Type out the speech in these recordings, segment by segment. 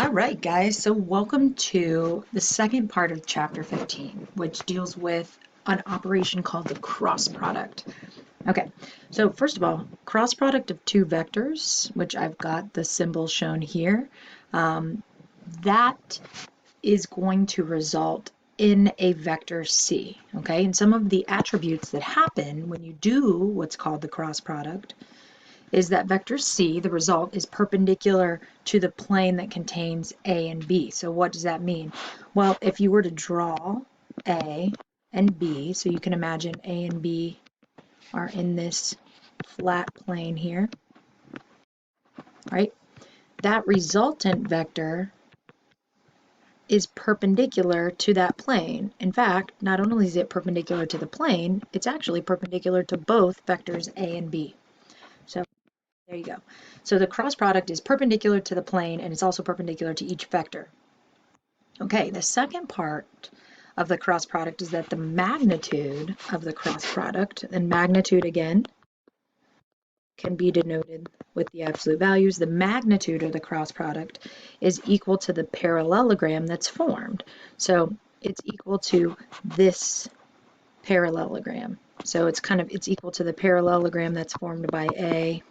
All right, guys, so welcome to the second part of chapter 15, which deals with an operation called the cross product. Okay, so first of all, cross product of two vectors, which I've got the symbol shown here, that is going to result in a vector C, okay? And some of the attributes that happen when you do what's called the cross product is that vector C, the result, is perpendicular to the plane that contains A and B. So what does that mean? Well, if you were to draw A and B, so you can imagine A and B are in this flat plane here, right? That resultant vector is perpendicular to that plane. In fact, not only is it perpendicular to the plane, it's actually perpendicular to both vectors A and B. So there you go. So the cross product is perpendicular to the plane and it's also perpendicular to each vector. Okay, the second part of the cross product is that the magnitude of the cross product, and magnitude again can be denoted with the absolute values, the magnitude of the cross product is equal to the parallelogram that's formed. So it's equal to this parallelogram. So it's equal to the parallelogram that's formed by A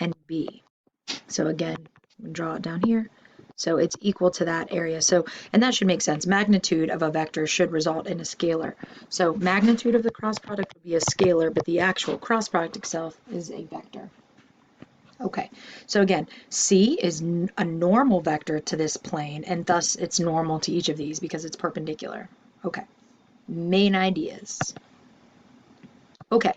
and B. So again, draw it down here. So it's equal to that area. So, and that should make sense. Magnitude of a vector should result in a scalar. So magnitude of the cross product would be a scalar, but the actual cross product itself is a vector. Okay, so again, C is a normal vector to this plane, and thus it's normal to each of these because it's perpendicular. Okay, main ideas. Okay,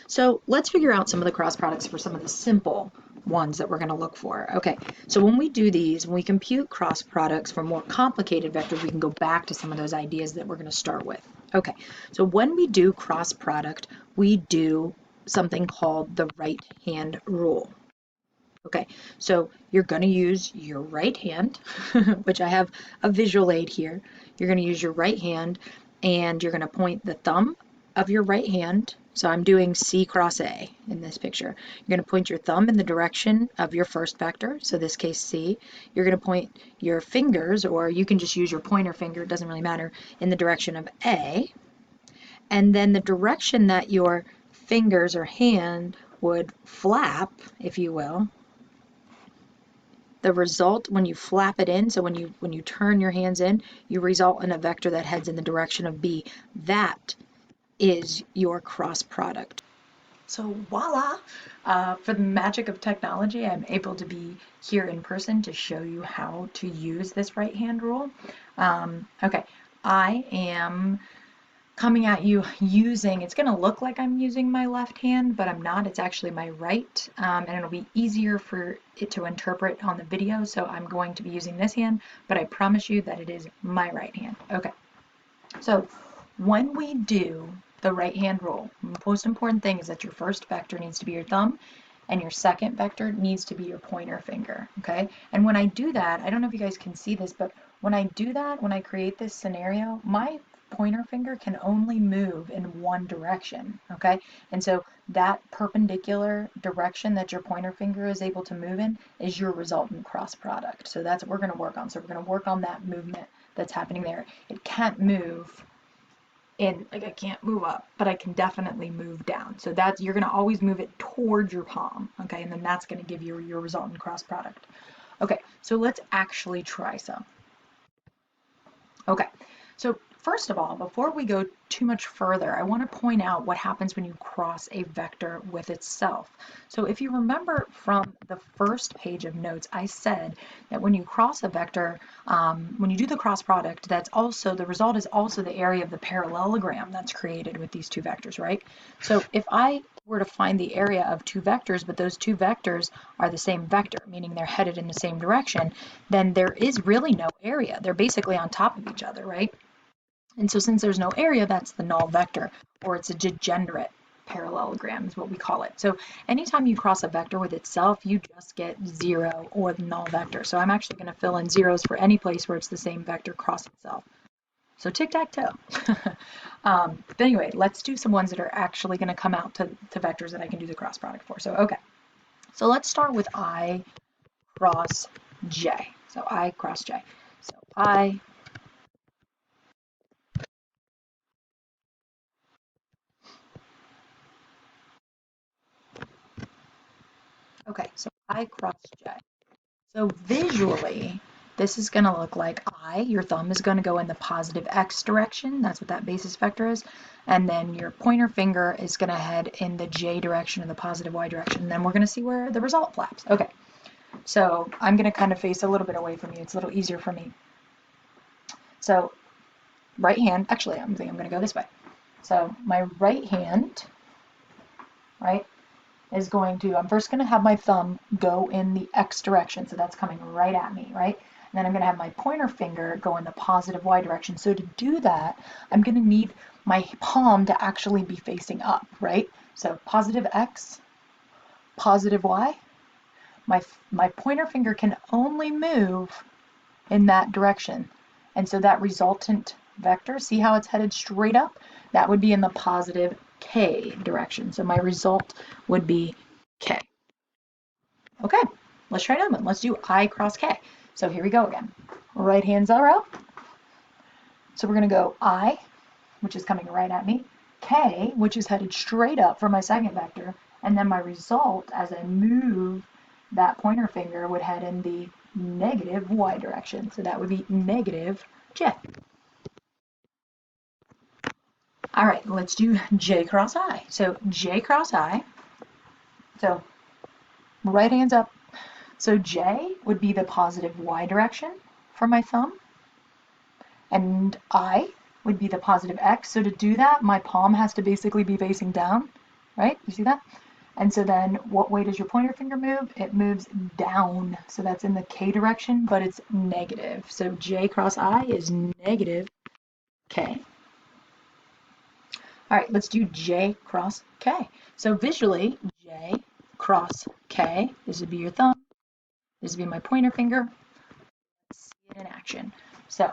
so let's figure out some of the cross products for some of the simple ones that we're going to look for. Okay, so when we do these, when we compute cross products for more complicated vectors, we can go back to some of those ideas that we're going to start with. Okay, so when we do cross product, we do something called the right hand rule. Okay, so you're going to use your right hand, which I have a visual aid here. You're going to use your right hand and you're going to point the thumb of your right hand. So I'm doing C cross A in this picture. You're going to point your thumb in the direction of your first vector, so this case C. You're going to point your fingers, or you can just use your pointer finger, it doesn't really matter, in the direction of A. And then the direction that your fingers or hand would flap, if you will, the result when you flap it in, so when you turn your hands in, you result in a vector that heads in the direction of B. That is your cross product. So voila! For the magic of technology, I'm able to be here in person to show you how to use this right hand rule. Okay, I am coming at you using, it's going to look like I'm using my left hand, but I'm not. It's actually my right, and it'll be easier for it to interpret on the video, so I'm going to be using this hand, but I promise you that it is my right hand. Okay, so when we do the right hand rule, the most important thing is that your first vector needs to be your thumb, and your second vector needs to be your pointer finger, okay? And when I do that, I don't know if you guys can see this, but when I do that, when I create this scenario, my pointer finger can only move in one direction, okay? And so that perpendicular direction that your pointer finger is able to move in is your resultant cross product. So that's what we're going to work on. So we're going to work on that movement that's happening there. It can't move in, like I can't move up, but I can definitely move down. So that's, you're going to always move it towards your palm, okay? And then that's going to give you your resultant cross product. Okay, so let's actually try some. Okay, so first of all, before we go too much further, I want to point out what happens when you cross a vector with itself. So if you remember from the first page of notes, I said that when you cross a vector, when you do the cross product, that's also, the result is also the area of the parallelogram that's created with these two vectors, right? So if I were to find the area of two vectors, but those two vectors are the same vector, meaning they're headed in the same direction, then there is really no area. They're basically on top of each other, right? And so since there's no area, that's the null vector, or it's a degenerate parallelogram is what we call it. So anytime you cross a vector with itself, you just get 0 or the null vector. So I'm actually going to fill in zeros for any place where it's the same vector cross itself. So tic-tac-toe. But anyway, let's do some ones that are actually going to come out to vectors that I can do the cross product for. So okay, so let's start with I cross j. So I cross j. So I. Okay, so I cross j. So visually, this is going to look like your thumb is going to go in the positive x direction. That's what that basis vector is. And then your pointer finger is going to head in the j direction or the positive y direction. And then we're going to see where the result flaps. Okay, so I'm going to kind of face a little bit away from you. It's a little easier for me. So right hand, actually, I'm going to go this way. So my right hand, right, is going to, I'm first going to have my thumb go in the x direction, so that's coming right at me, right? And then I'm going to have my pointer finger go in the positive y direction. So to do that, I'm going to need my palm to actually be facing up, right? So positive x, positive y. My pointer finger can only move in that direction. And so that resultant vector, see how it's headed straight up? That would be in the positive k direction. So my result would be k. Okay, let's try another one. Let's do I cross k. So here we go again. Right hand's up. So we're going to go I, which is coming right at me, k, which is headed straight up for my second vector, and then my result as I move that pointer finger would head in the negative y direction. So that would be negative j. All right, let's do j cross I. So j cross I. So right hand's up. So j would be the positive y direction for my thumb. And I would be the positive x. So to do that, my palm has to basically be facing down, right? You see that? And so then what way does your pointer finger move? It moves down. So that's in the k direction, but it's negative. So j cross I is negative k. All right, let's do j cross k. So visually, j cross k, this would be your thumb. This would be my pointer finger. Let's see it in action. So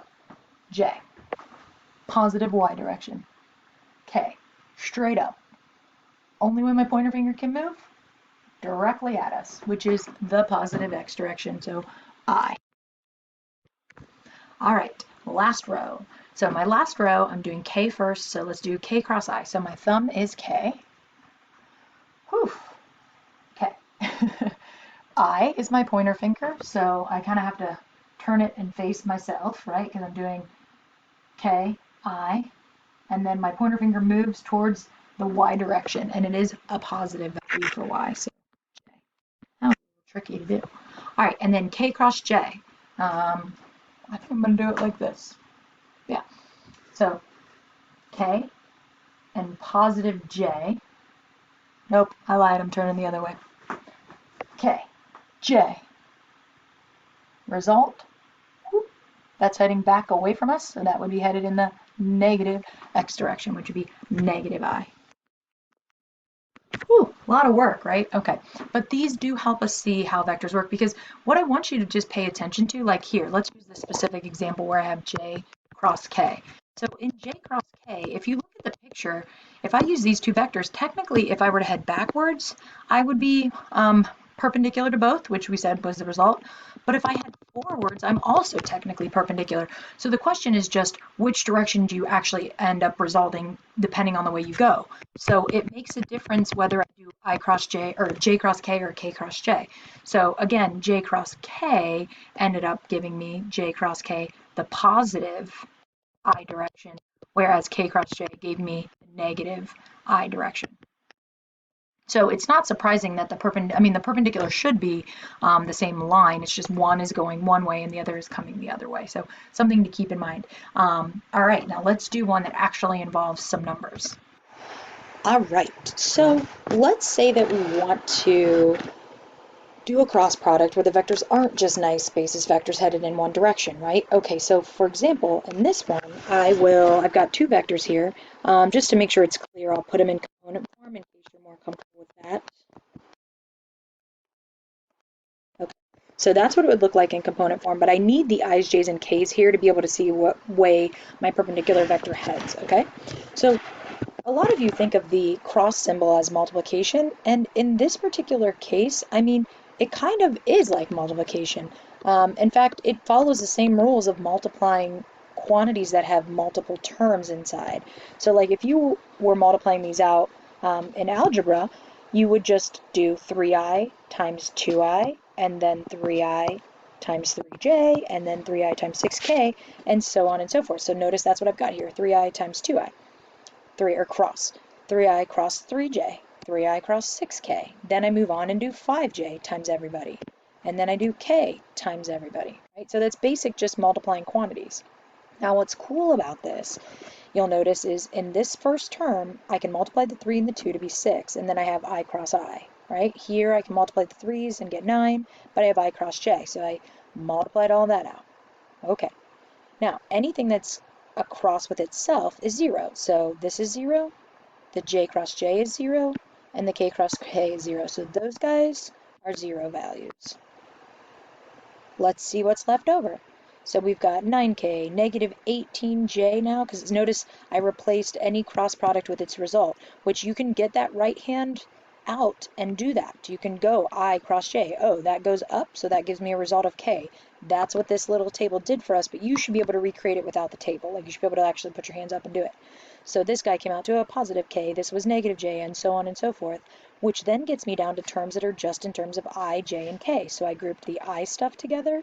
j, positive y direction. K, straight up. Only way my pointer finger can move, directly at us, which is the positive x direction, so I. All right, last row. So my last row, I'm doing k first, so let's do k cross I. So my thumb is k. Whew, k. I is my pointer finger, so I kind of have to turn it and face myself, right? Because I'm doing k, I, and then my pointer finger moves towards the y direction, and it is a positive value for y. So that was a little tricky to do. All right, and then k cross j. I think I'm going to do it like this. Yeah. So k and positive j. Nope, I lied. I'm turning the other way. K, j. Result. Whoop, that's heading back away from us, so that would be headed in the negative x direction, which would be negative I. Whew, a lot of work, right? Okay, but these do help us see how vectors work, because what I want you to just pay attention to, like here, let's use this specific example where I have j cross k. So in j cross k, if you look at the picture, if I use these two vectors, technically if I were to head backwards, I would be perpendicular to both, which we said was the result. But if I head forwards, I'm also technically perpendicular. So the question is just which direction do you actually end up resulting depending on the way you go. So it makes a difference whether I do I cross j or j cross k or k cross j. So again, j cross k ended up giving me j cross k the positive I direction, whereas k cross j gave me the negative I direction. So it's not surprising that the perpendicular should be the same line. It's just one is going one way and the other is coming the other way. So something to keep in mind. All right, now let's do one that actually involves some numbers. All right, so let's say that we want to do a cross product where the vectors aren't just nice basis vectors headed in one direction, right? Okay, so for example, in this one, I've got two vectors here. Just to make sure it's clear, I'll put them in component form in case you're more comfortable with that. Okay, so that's what it would look like in component form, but I need the i's, j's, and k's here to be able to see what way my perpendicular vector heads, okay? So a lot of you think of the cross symbol as multiplication, and in this particular case, I mean, it kind of is like multiplication. In fact, it follows the same rules of multiplying quantities that have multiple terms inside. So like if you were multiplying these out in algebra, you would just do 3i times 2i, and then 3i times 3j, and then 3i times 6k, and so on and so forth. So notice that's what I've got here, 3i times 2i, 3 or cross, 3i cross 3j, 3i cross 6k. Then I move on and do 5j times everybody. And then I do k times everybody, right? So that's basic just multiplying quantities. Now what's cool about this, you'll notice, is in this first term, I can multiply the 3 and the 2 to be 6, and then I have I cross I, right? Here I can multiply the 3's and get 9, but I have I cross j, so I multiplied all that out. Okay, now anything that's a cross with itself is 0, so this is 0, the j cross j is 0, and the k cross k is 0, so those guys are 0 values. Let's see what's left over. So we've got 9k, negative 18j now, because notice I replaced any cross product with its result, which you can get that right hand out and do that. You can go I cross j. Oh, that goes up, so that gives me a result of k. That's what this little table did for us, but you should be able to recreate it without the table. Like you should be able to actually put your hands up and do it. So this guy came out to a positive k, this was negative j, and so on and so forth, which then gets me down to terms that are just in terms of I, j, and k. So I grouped the I stuff together,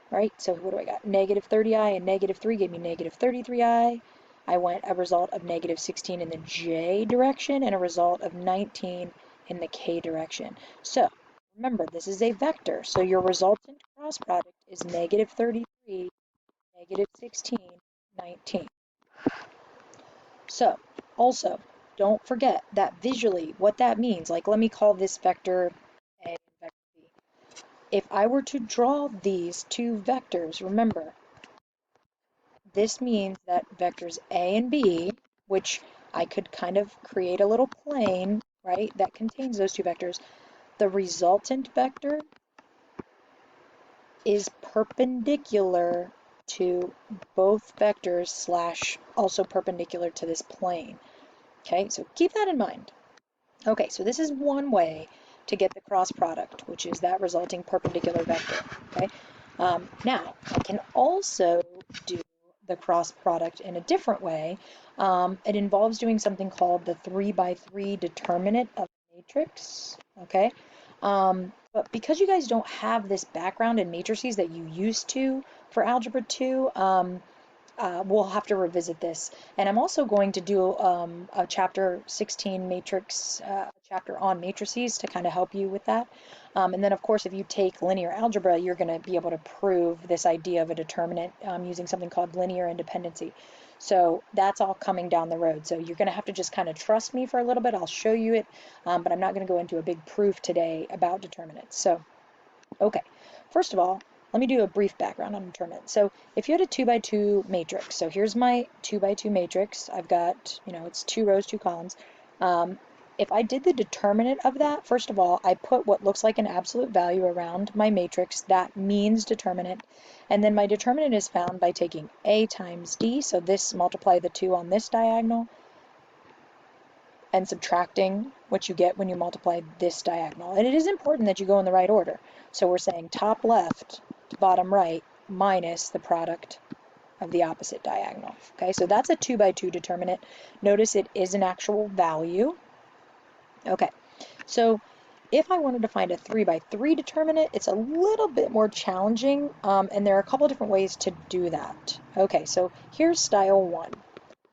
right? So what do I got? Negative 30i and negative 3 gave me negative 33i. I went a result of negative 16 in the j direction and a result of 19 in the k direction. So remember, this is a vector, so your resultant cross product is negative 33, negative 16, 19. So also, don't forget that visually, what that means, like let me call this vector A and vector B. If I were to draw these two vectors, remember, this means that vectors A and B, which I could kind of create a little plane, right, that contains those two vectors, the resultant vector is perpendicular to both vectors slash also perpendicular to this plane. Okay, so keep that in mind. Okay, so this is one way to get the cross product, which is that resulting perpendicular vector. Okay, now I can also do the cross product in a different way. It involves doing something called the 3 by 3 determinant of a matrix. Okay, but because you guys don't have this background in matrices that you used to for Algebra 2, we'll have to revisit this. And I'm also going to do a chapter 16 matrix, chapter on matrices to kind of help you with that. And then of course, if you take linear algebra, you're going to be able to prove this idea of a determinant using something called linear independency. So that's all coming down the road. So you're going to have to just kind of trust me for a little bit. I'll show you it, but I'm not going to go into a big proof today about determinants. So, okay, first of all, let me do a brief background on determinant. So if you had a 2 by 2 matrix, so here's my 2 by 2 matrix. I've got, it's 2 rows, 2 columns. If I did the determinant of that, first of all, I put what looks like an absolute value around my matrix. That means determinant. And then my determinant is found by taking A times D, so this multiply the 2 on this diagonal, and subtracting what you get when you multiply this diagonal. And it is important that you go in the right order. So we're saying top left to bottom right minus the product of the opposite diagonal. Okay, so that's a 2 by 2 determinant. Notice it is an actual value. Okay, so if I wanted to find a 3 by 3 determinant, it's a little bit more challenging, and there are a couple different ways to do that. Okay, so here's style 1.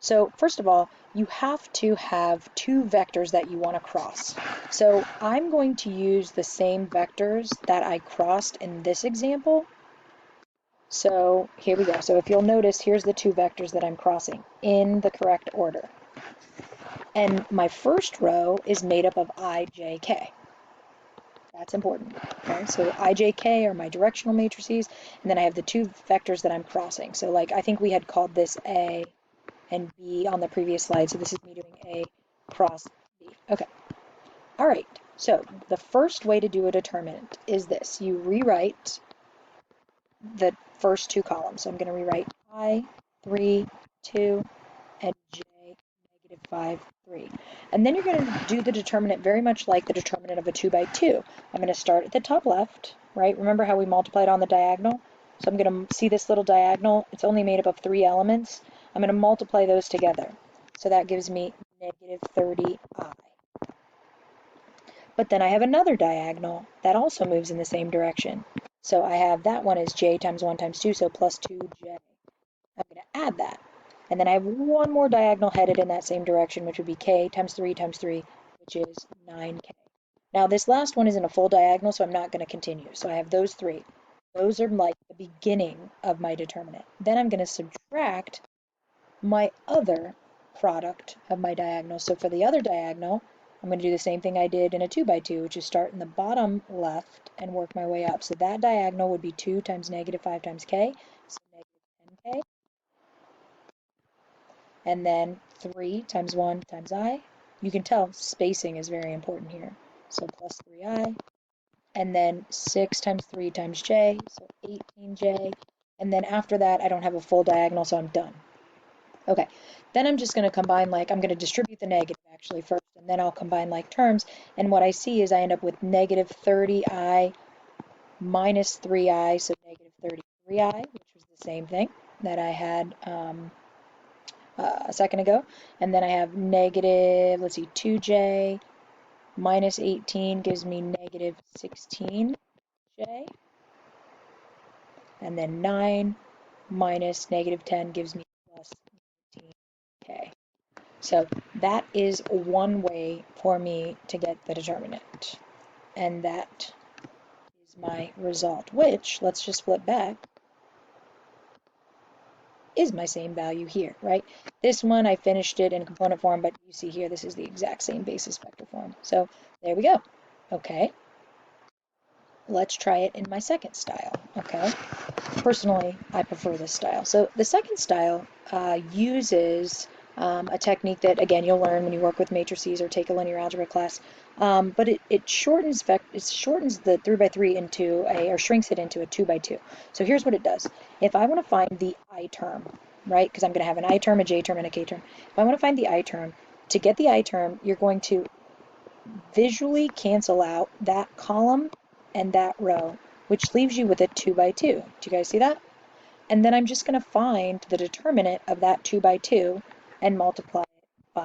So first of all, you have to have two vectors that you want to cross. So I'm going to use the same vectors that I crossed in this example. So here we go. So if you'll notice, here's the two vectors that I'm crossing in the correct order. And my first row is made up of I, J, K. That's important. Okay, so I, J, K are my directional matrices, and then I have the two vectors that I'm crossing. So like I think we had called this A and B on the previous slide, so this is me doing A cross B. Okay, all right, so the first way to do a determinant is this. You rewrite the first two columns. So I'm going to rewrite I, 3, 2, and J, negative 5, 3. And then you're going to do the determinant very much like the determinant of a 2 by 2. I'm going to start at the top left, right? Remember how we multiplied on the diagonal? So I'm going to see this little diagonal. It's only made up of 3 elements. I'm going to multiply those together. So that gives me negative 30i. But then I have another diagonal that also moves in the same direction. So I have that one as j times 1 times 2, so plus 2j. I'm going to add that. And then I have one more diagonal headed in that same direction, which would be k times 3 times 3, which is 9k. Now this last one isn't a full diagonal, so I'm not going to continue. So I have those 3. Those are like the beginning of my determinant. Then I'm going to subtract my other product of my diagonal. So for the other diagonal, I'm going to do the same thing I did in a 2 by 2, which is start in the bottom left and work my way up. So that diagonal would be 2 times negative 5 times k, so negative 10k. And then 3 times 1 times I. You can tell spacing is very important here. So plus 3i. And then 6 times 3 times j, so 18j. And then after that, I don't have a full diagonal, so I'm done. Okay, then I'm just going to combine I'm going to distribute the negative actually first, and then I'll combine like terms. And what I see is I end up with negative 30i minus 3i, so negative 33i, which was the same thing that I had a second ago. And then I have negative, let's see, 2j minus 18 gives me negative 16j. And then 9 minus negative 10 gives me plus 19k. So that is one way for me to get the determinant. And that is my result, which, let's just flip back, is my same value here, right? This one, I finished it in component form, but you see here, this is the exact same basis vector form. So there we go. Okay. Let's try it in my second style, okay? Personally, I prefer this style. So the second style uses a technique that, again, you'll learn when you work with matrices or take a linear algebra class. But it shortens the 3 by 3 into or shrinks it into a 2 by 2. So here's what it does. If I want to find the I term, right, because I'm going to have an I term, a j term, and a k term. If I want to find the I term, to get the I term, you're going to visually cancel out that column and that row, which leaves you with a 2 by 2. Do you guys see that? And then I'm just going to find the determinant of that 2 by 2 and multiply it by.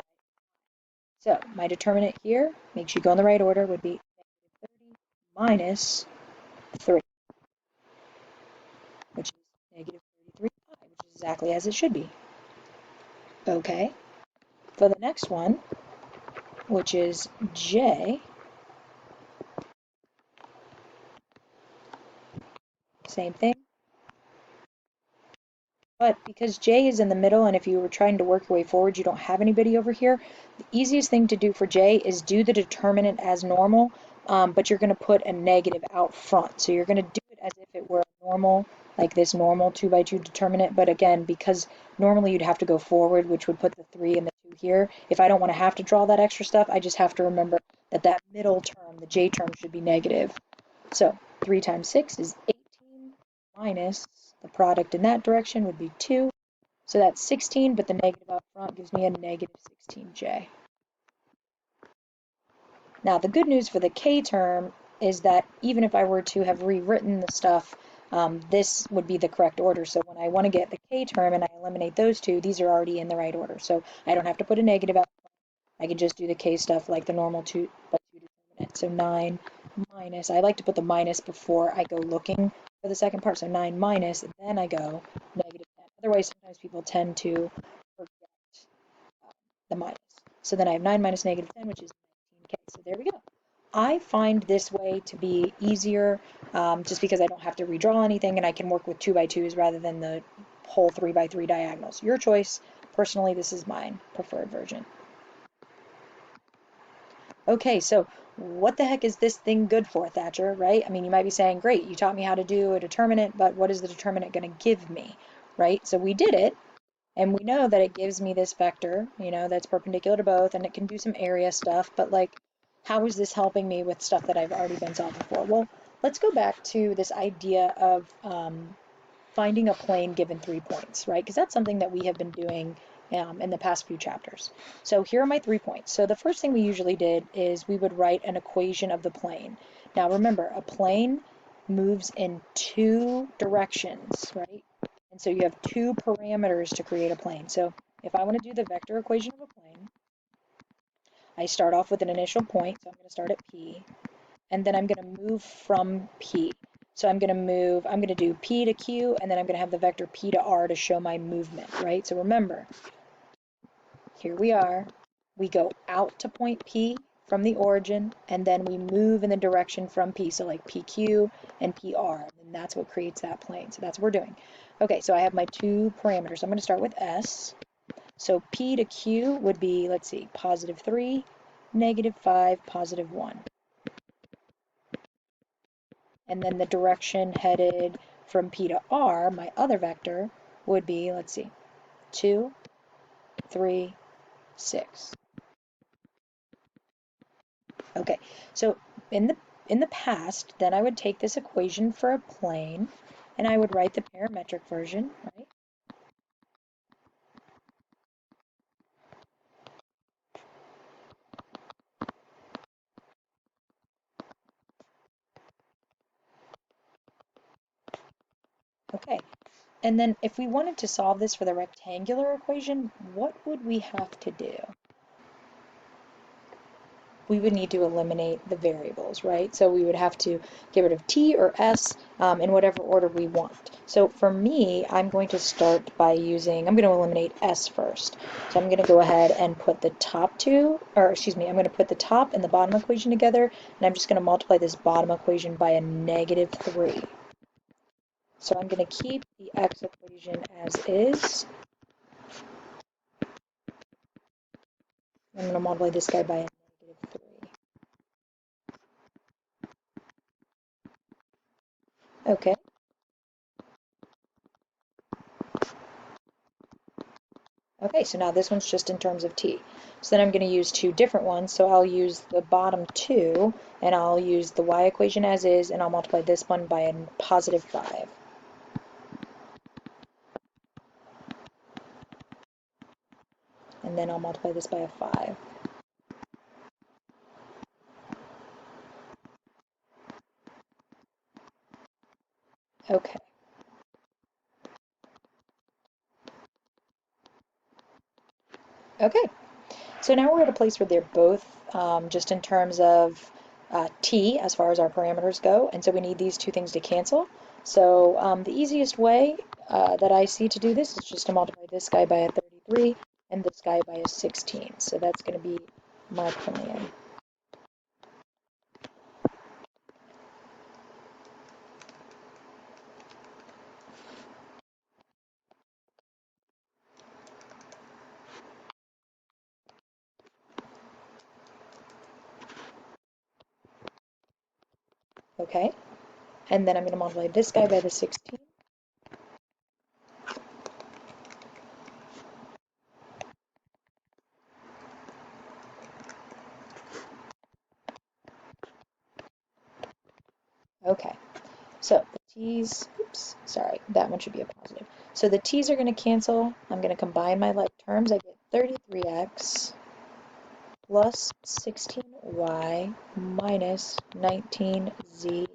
So my determinant here, make sure you go in the right order, would be negative 30 minus 3, which is negative 33i, which is exactly as it should be. Okay, for the next one, which is j, same thing. But because j is in the middle, and if you were trying to work your way forward, you don't have anybody over here, the easiest thing to do for j is do the determinant as normal, but you're going to put a negative out front. So you're going to do it as if it were normal, like this normal 2 by 2 determinant. But again, because normally you'd have to go forward, which would put the 3 and the 2 here. If I don't want to have to draw that extra stuff, I just have to remember that that middle term, the j term, should be negative. So 3 times 6 is 18 minus the product in that direction would be 2. So that's 16, but the negative up front gives me a negative 16j. Now the good news for the k term is that even if I were to have rewritten the stuff, this would be the correct order. So when I want to get the k term and I eliminate those two, these are already in the right order. So I don't have to put a negative out front. I can just do the k stuff like the normal 2 by 2 determinant. So 9 minus, I like to put the minus before I go looking for the second part. So 9 minus, and then I go negative 10. Otherwise, sometimes people tend to forget the minus. So then I have 9 minus negative 10, which is 19k. So there we go. I find this way to be easier just because I don't have to redraw anything and I can work with 2 by 2s rather than the whole 3 by 3 diagonals. Your choice. Personally, this is mine preferred version. Okay, so what the heck is this thing good for, Thatcher, right? I mean, you might be saying, great, you taught me how to do a determinant, but what is the determinant going to give me, right? So we did it, and we know that it gives me this vector, that's perpendicular to both, and it can do some area stuff, but like, how is this helping me with stuff that I've already been solving for? Well, let's go back to this idea of finding a plane given 3 points, right? Because that's something that we have been doing in the past few chapters. So here are my 3 points. So the first thing we usually did is we would write an equation of the plane. Now remember, a plane moves in two directions, right? And so you have two parameters to create a plane. So if I want to do the vector equation of a plane, I start off with an initial point, so I'm going to start at P, and then I'm going to move from P. So I'm going to do P to Q, and then I'm going to have the vector P to R to show my movement, right? So remember, here we are. We go out to point P from the origin, and then we move in the direction from P, so like PQ and PR, and that's what creates that plane. So that's what we're doing. Okay, so I have my two parameters. I'm going to start with S. So P to Q would be, let's see, +3, -5, +1. And then the direction headed from P to R, my other vector, would be, let's see, 2, 3, 6. Okay, so in the past, then I would take this equation for a plane, and I would write the parametric version, right? Okay, and then if we wanted to solve this for the rectangular equation, what would we have to do? We would need to eliminate the variables, right? So we would have to get rid of t or s in whatever order we want. So for me, I'm going to start by I'm going to eliminate s first. So I'm going to go ahead and put the top two, or excuse me, I'm going to put the top and the bottom equation together, and I'm just going to multiply this bottom equation by a -3. So I'm going to keep the x equation as is. I'm going to multiply this guy by a -3. Okay. Okay, so now this one's just in terms of t. So then I'm going to use two different ones. So I'll use the bottom two, and I'll use the y equation as is, and I'll multiply this one by a +5. And then I'll multiply this by a 5. Okay. Okay, so now we're at a place where they're both just in terms of t as far as our parameters go, and so we need these two things to cancel. So the easiest way that I see to do this is just to multiply this guy by a 33 and this guy by a 16. So that's going to be my plan. Okay, and then I'm going to multiply this guy by the 16. Okay, so the t's, oops, sorry, that one should be a positive. So the t's are going to cancel. I'm going to combine my like terms. I get 33x plus 16y minus 19z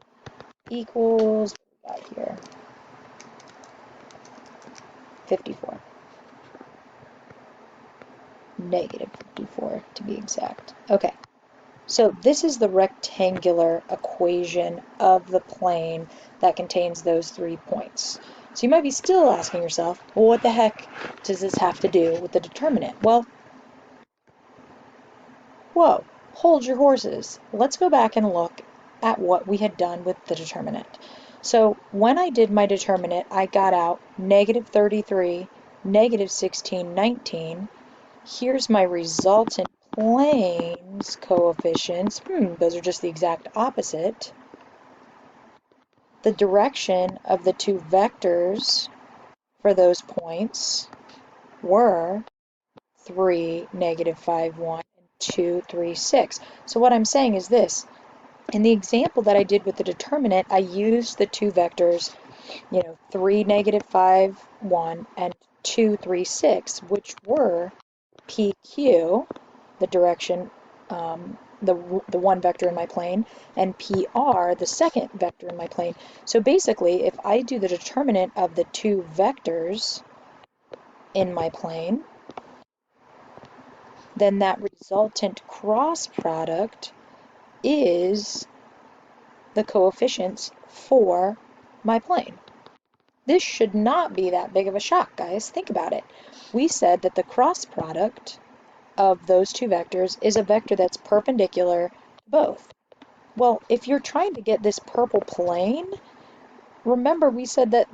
equals, what do we got here? 54. -54 to be exact. Okay. So this is the rectangular equation of the plane that contains those 3 points. So you might be still asking yourself, well, what the heck does this have to do with the determinant? Well, whoa, hold your horses. Let's go back and look at what we had done with the determinant. So when I did my determinant, I got out -33, -16, 19. Here's my resultant plane's coefficients. Those are just the exact opposite. The direction of the two vectors for those points were 3, -5, 1, and 2, 3, 6. So what I'm saying is this. In the example that I did with the determinant, I used the two vectors, 3, -5, 1, and 2, 3, 6, which were PQ, the direction the one vector in my plane, and PR, the second vector in my plane. So basically, if I do the determinant of the two vectors in my plane, then that resultant cross product is the coefficients for my plane. This should not be that big of a shock, guys. Think about it. We said that the cross product of those two vectors is a vector that's perpendicular to both. Well, if you're trying to get this purple plane, remember we said that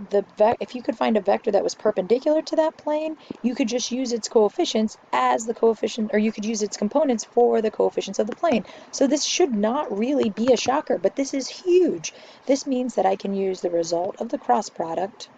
if you could find a vector that was perpendicular to that plane, you could just use its coefficients as the coefficient, or you could use its components for the coefficients of the plane. So this should not really be a shocker, but this is huge. This means that I can use the result of the cross product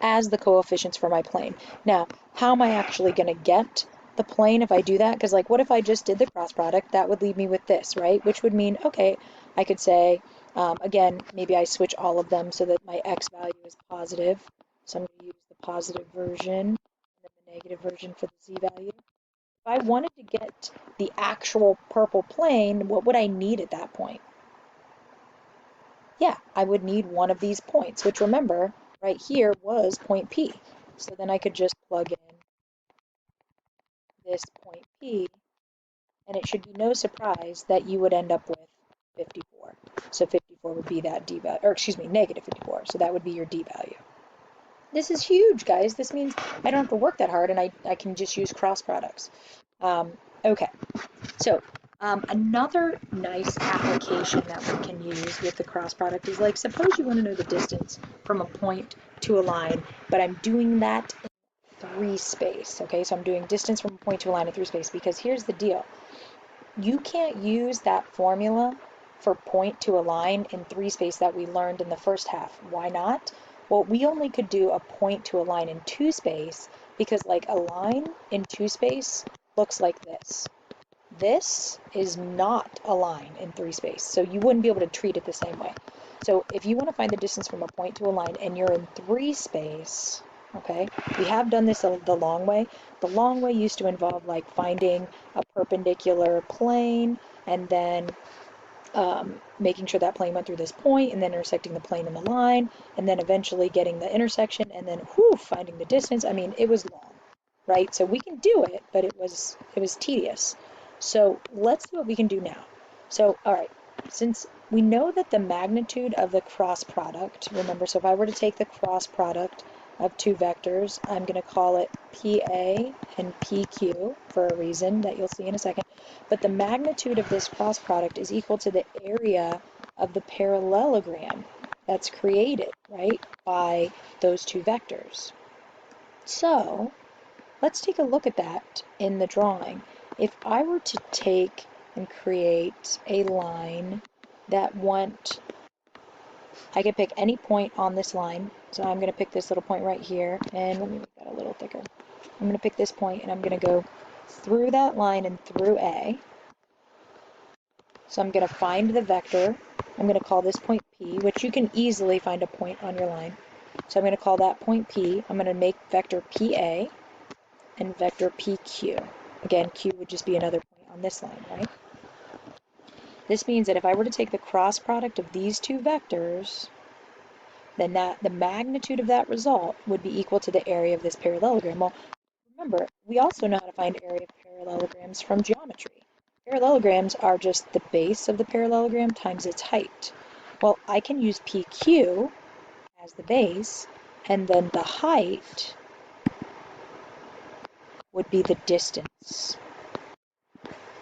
as the coefficients for my plane. Now, how am I actually going to get the plane if I do that? Because like, what if I just did the cross product? That would leave me with this, right? Which would mean, okay, I could say, again, maybe I switch all of them so that my x value is positive. So I'm going to use the positive version and then the negative version for the z value. If I wanted to get the actual purple plane, what would I need at that point? Yeah, I would need one of these points, which remember, right here was point P. So then I could just plug in this point P, and it should be no surprise that you would end up with 54. So 54 would be that D value, or excuse me, negative 54. So that would be your D value. This is huge, guys. This means I don't have to work that hard, and I can just use cross products. Okay, so another nice application that we can use with the cross product is like, suppose you want to know the distance from a point to a line, but I'm doing that in 3 space, okay? So I'm doing distance from a point to a line in 3 space, because here's the deal. You can't use that formula for point to a line in 3 space that we learned in the first half. Why not? Well, we only could do a point to a line in 2 space because like a line in 2 space looks like this. This is not a line in 3 space, so you wouldn't be able to treat it the same way. So if you want to find the distance from a point to a line and you're in 3 space, okay, we have done this the long way. The long way used to involve like finding a perpendicular plane and then making sure that plane went through this point and then intersecting the plane and the line and then eventually getting the intersection and then finding the distance. I mean, it was long, right? So we can do it, but it was tedious. So let's see what we can do now. So, all right, since we know that the magnitude of the cross product, remember, so if I were to take the cross product of 2 vectors, I'm going to call it PA and PQ for a reason that you'll see in a second. But the magnitude of this cross product is equal to the area of the parallelogram that's created, right, by those 2 vectors. So let's take a look at that in the drawing. If I were to take and create a line that went, I could pick any point on this line. So I'm going to pick this little point right here, and let me make that a little thicker. I'm going to pick this point, and I'm going to go through that line and through A. So I'm going to find the vector. I'm going to call this point P, which you can easily find a point on your line. So I'm going to call that point P. I'm going to make vector PA and vector PQ. Again, Q would just be another point on this line, right? This means that if I were to take the cross product of these 2 vectors, then the magnitude of that result would be equal to the area of this parallelogram. Well, remember, we also know how to find area of parallelograms from geometry. Parallelograms are just the base of the parallelogram times its height. Well, I can use PQ as the base, and then the height would be the distance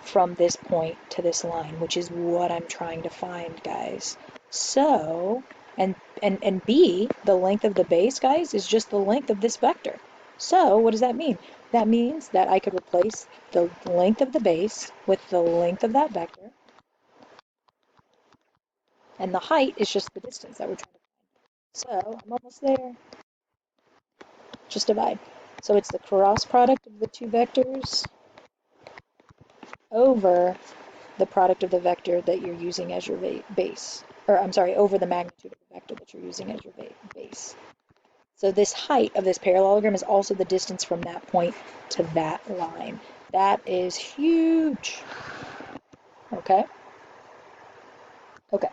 from this point to this line, which is what I'm trying to find, guys. So, and B, the length of the base, guys, is just the length of this vector. So what does that mean? That means that I could replace the length of the base with the length of that vector, and the height is just the distance that we're trying to find. So I'm almost there. Just divide. So it's the cross product of the 2 vectors over the product of the vector that you're using as your base. Or I'm sorry, over the magnitude of the vector that you're using as your base. So this height of this parallelogram is also the distance from that point to that line. That is huge. Okay? Okay.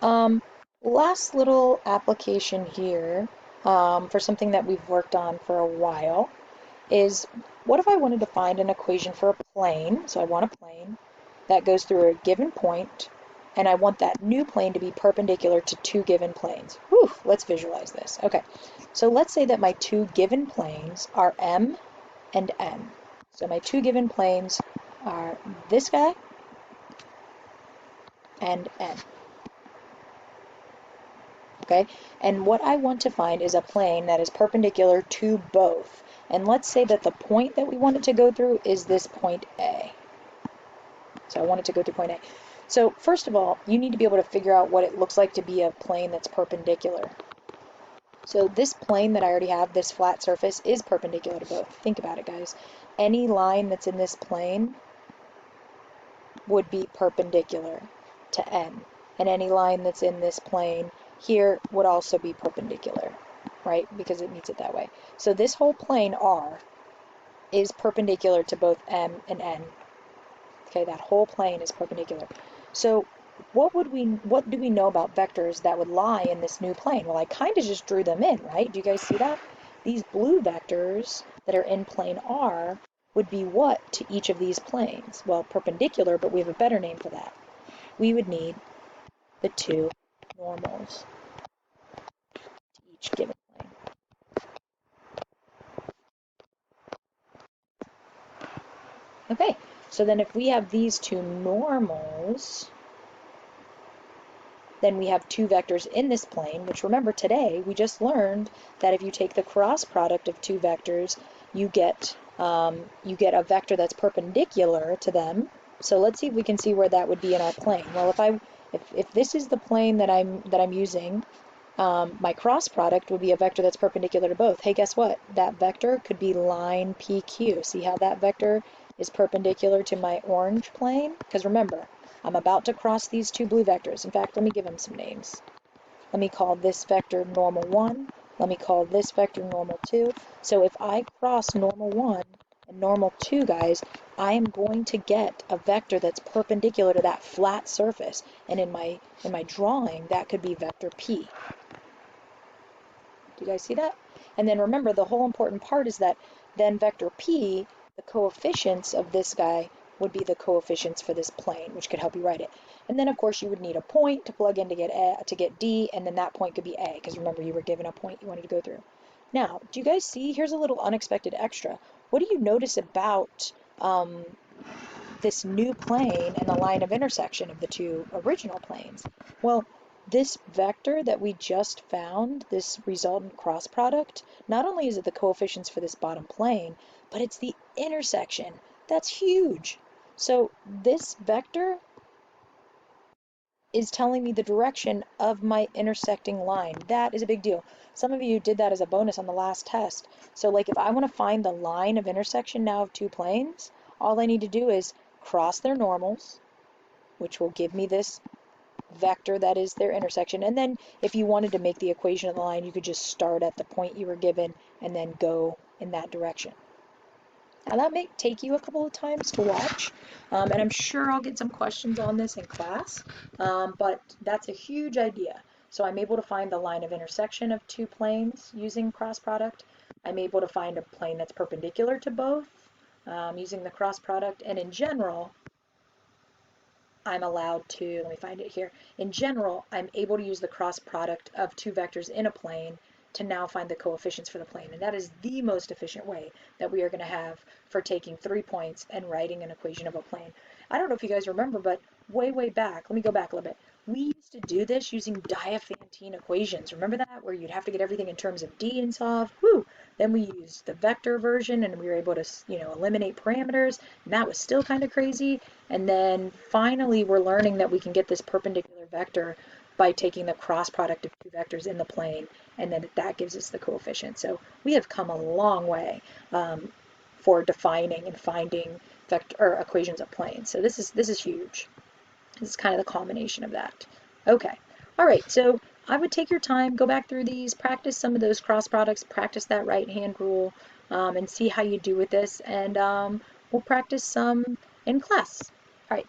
Um, Last little application here for something that we've worked on for a while is what if I wanted to find an equation for a plane? So I want a plane that goes through a given point, and I want that new plane to be perpendicular to two given planes. Whew, let's visualize this. Okay, so let's say that my two given planes are M and N. So my two given planes are this guy and N. Okay, and what I want to find is a plane that is perpendicular to both. And let's say that the point that we want it to go through is this point A. So I want it to go through point A. So first of all, you need to be able to figure out what it looks like to be a plane that's perpendicular. So this plane that I already have, this flat surface, is perpendicular to both. Think about it, guys. Any line that's in this plane would be perpendicular to N. And any line that's in this plane here would also be perpendicular, right? Because it meets it that way. So this whole plane R is perpendicular to both M and N. Okay, that whole plane is perpendicular. So what do we know about vectors that would lie in this new plane? Well, I kind of just drew them in, right? Do you guys see that? These blue vectors that are in plane R would be what to each of these planes? Well, perpendicular, but we have a better name for that. We would need the two normals to each given plane. Okay, so then if we have these two normals, then we have two vectors in this plane, which remember today we just learned that if you take the cross product of two vectors, you get a vector that's perpendicular to them. So let's see if we can see where that would be in our plane. Well, if this is the plane that I'm using, my cross product would be a vector that's perpendicular to both. Hey, guess what? That vector could be line PQ. See how that vector is perpendicular to my orange plane? Because remember, I'm about to cross these two blue vectors. In fact, let me give them some names. Let me call this vector normal 1. Let me call this vector normal 2. So if I cross normal 1 and normal 2, guys, I am going to get a vector that's perpendicular to that flat surface. And in my drawing, that could be vector P. Do you guys see that? And then remember, the whole important part is that then vector P, the coefficients of this guy would be the coefficients for this plane, which could help you write it. And then, of course, you would need a point to plug in to get D, and then that point could be A, because remember, you were given a point you wanted to go through. Now, do you guys see? Here's a little unexpected extra. What do you notice about this new plane and the line of intersection of the two original planes? Well, this vector that we just found, this resultant cross product, not only is it the coefficients for this bottom plane, but it's the intersection. That's huge. So this vector is telling me the direction of my intersecting line. That is a big deal. Some of you did that as a bonus on the last test. So like if I want to find the line of intersection now of two planes, all I need to do is cross their normals, which will give me this vector that is their intersection. And then if you wanted to make the equation of the line, you could just start at the point you were given and then go in that direction. Now that may take you a couple of times to watch, and I'm sure I'll get some questions on this in class, but that's a huge idea. So I'm able to find the line of intersection of two planes using cross product. I'm able to find a plane that's perpendicular to both using the cross product, and in general, I'm allowed to, let me find it here. In general, I'm able to use the cross product of two vectors in a plane to now find the coefficients for the plane. And that is the most efficient way that we are going to have for taking 3 points and writing an equation of a plane. I don't know if you guys remember, but way back, let me go back a little bit. We used to do this using Diophantine equations. Remember that? Where you'd have to get everything in terms of D and solve. Woo! Then we used the vector version and we were able to, eliminate parameters. And that was still kind of crazy. And then finally we're learning that we can get this perpendicular vector by taking the cross product of two vectors in the plane, and then that gives us the coefficient. So we have come a long way for defining and finding vector or equations of planes. So this is huge. This is kind of the culmination of that. Okay. All right. So I would take your time, go back through these, practice some of those cross products, practice that right hand rule, and see how you do with this. And we'll practice some in class. All right.